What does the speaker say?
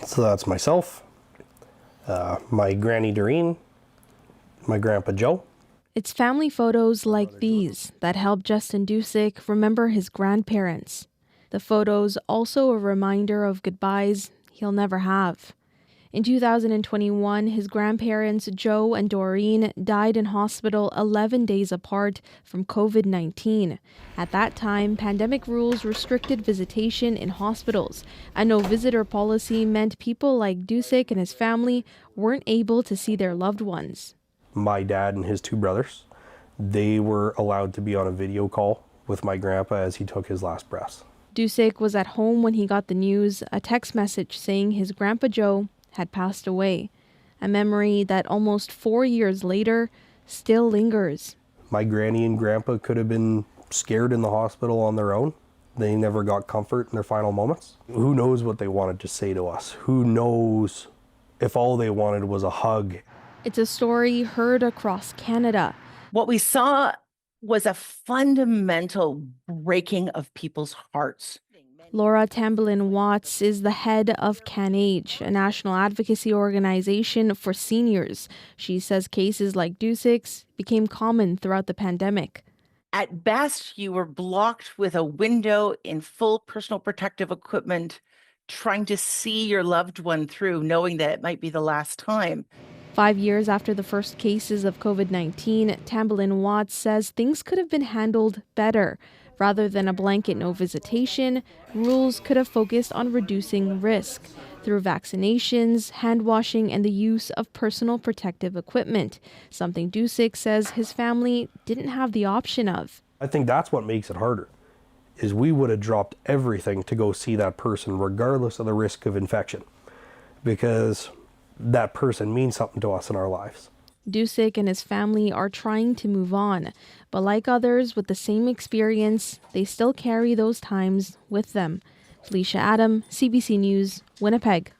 So that's myself, my Granny Doreen, my Grandpa Joe. It's family photos like these that help Justin Dusik remember his grandparents. The photos also a reminder of goodbyes he'll never have. In 2021, his grandparents, Joe and Doreen, died in hospital 11 days apart from COVID-19. At that time, pandemic rules restricted visitation in hospitals. A no-visitor policy meant people like Dusik and his family weren't able to see their loved ones. My dad and his two brothers, they were allowed to be on a video call with my grandpa as he took his last breaths. Dusik was at home when he got the news, a text message saying his Grandpa Joe had passed away, a memory that almost 4 years later still lingers. My granny and grandpa could have been scared in the hospital on their own. They never got comfort in their final moments. Who knows what they wanted to say to us? Who knows if all they wanted was a hug? It's a story heard across Canada. What we saw was a fundamental breaking of people's hearts. Laura Tamblin-Watts is the head of CanAge, a national advocacy organization for seniors. She says cases like Dusik's became common throughout the pandemic. At best, you were blocked with a window in full personal protective equipment, trying to see your loved one through, knowing that it might be the last time. 5 years after the first cases of COVID-19, Tamblin-Watts says things could have been handled better. Rather than a blanket no visitation, rules could have focused on reducing risk through vaccinations, hand washing, and the use of personal protective equipment, something Dusik says his family didn't have the option of. I think that's what makes it harder, is we would have dropped everything to go see that person regardless of the risk of infection, because that person means something to us in our lives. Dusik and his family are trying to move on, but like others with the same experience, they still carry those times with them. Felicia Adam, CBC News, Winnipeg.